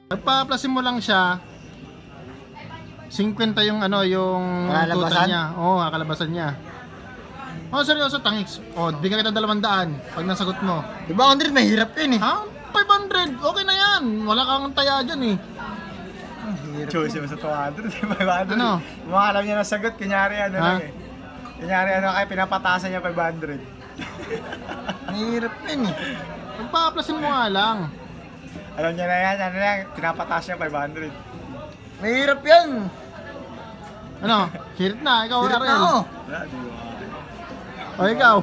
Pagpa-plusin mo lang siya, 50 yung ano, yung total niya. Oo, kakalabasan niya. Oh, seryoso, tangix. Oh, bigyan kita 200 pag nasagot mo. Diba 100, mahirap yun eh. Ha? 500, okay na yan. Wala kang taya dyan eh. Choice mo sa 200, 500. Ano? Mga alam niya na sagot, kunyari ano lang eh. Kunyari ano kaya pinapatasan niya 500. Mahirap yun eh. Pagpa-plusin mo nga lang. Alam niya na yan, ano lang, pinapataas niya 500. Mahirap yan. Ano? Hirit na, ikaw Hirap Ariel. na ako. O ikaw.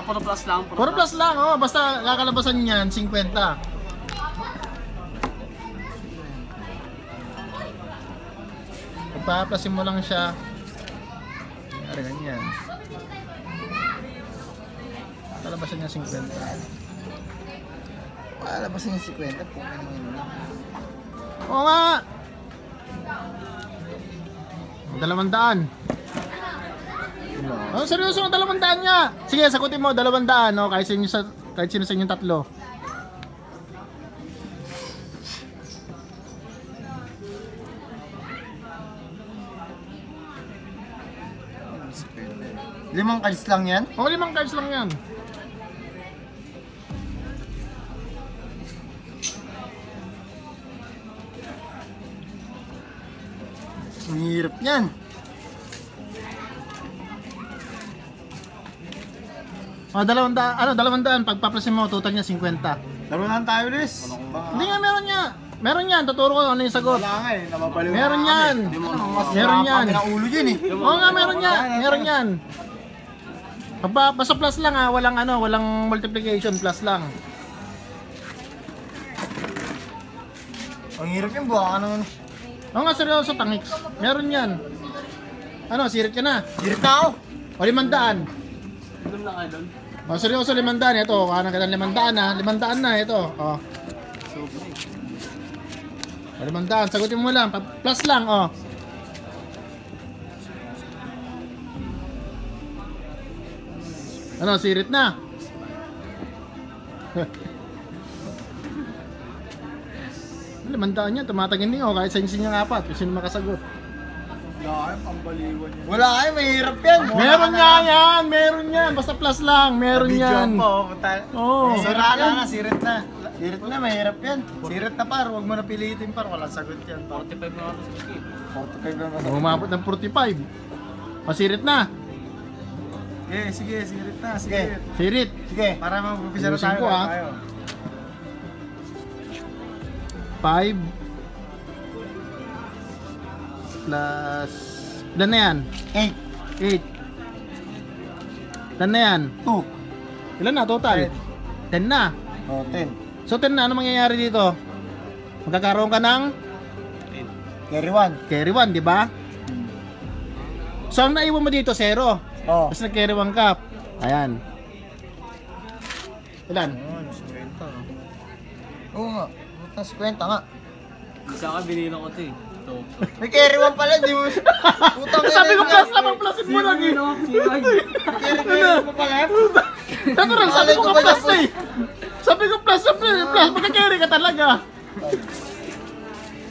Puro plus lang. Puro plus lang, oh. Basta kakalabasan niyan, 50. Pagpa-plusin mo lang siya. Ano ganyan. Kakalabasan niya 50. Palabas yung 50 po. Oo nga. 200. Oh, seryoso ng 200 nga. Sige, sagutin mo 200, no? Kahit sino sa inyong tatlo. Limang cards lang yan? Oh, 5 cards lang yan. Mahirap yan. Oh, 200. Pagpa-plusin mo, total niya 50. Laro na tayo, Liz. Hindi nga, meron niya. Meron yan, tuturo ko ano yung sagot. Wala nga eh, nababaliw na Meron kami. yan. Meron yan. Kami ng ulo dyan eh. Oo nga, meron yan. Meron yan. Basta plus lang ha, walang ano, walang multiplication, plus lang. Ang hirap yung buha ka naman. Oo nga, seryoso, tangix. Meron yan. Ano, sirit ka na. Hirap na ako. O, 500. Doon lang kayo doon. O, seryoso, 500. Ito, kanan ka ng 500 na. 500 na, ito. O. O, 500. Sagutin mo lang. Plus lang, o. Ano, sirit na. Limandaan niya, tumatagin niyo kahit sa inyo nga apat, kung sino makasagot. Wala kayong pambaliwan yan. Wala kayo, mahirap yan. Meron nga yan, meron yan, basta plus lang, meron yan. Video pa, oh. Oo. Sira na, sirit na. Hirap na, mahirap yan. Sirit na par, huwag mo na pilitin par, walang sagot yan. 45 na ako sa skip. 45 lang ako. Umabot ng 45. Masirit na. Sige, sirit na, Sige. sirit. Sirit. Sige. Para mag-umpisa na Ayusin tayo. ko, ah. tayo. 5 plus ilan na yan? 8. 8. Ilan na yan? 2. Ilan na total? 10 na. Oh, 10. So 10 na, ano mangyayari dito? Magkakaroon ka ng Carry 1. carry 1, di ba? So ang naiwan mo dito, 0. Oh. Tapos nag-carry 1 ka. Ayan. Ilan? Oo nga. Tapos kwenta nga. Isa ka binila ko ito eh. Ito. May carry 1 pala, di mo. Putang Sabi ko ina plus niya. lang, ang plusin mo lang eh. Carry 1 pa pala. Ito rin, sabi ko ka plus na eh. Sabi ko plus, magka-carry ka talaga.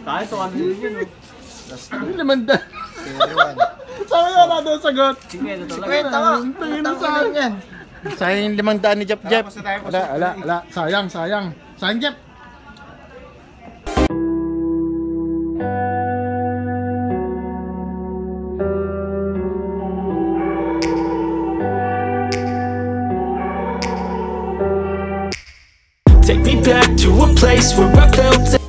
Tayo, so ano yun yun. Ano naman da? Carry 1. Sabi ko na doon sagot. Sige, ito talaga. Kwenta nga. Tingin Putang sa ina yan. sayang yung 500 ni Jeff. Tapos na tayo, Ala. Sayang Jeff. Take me back to a place where I felt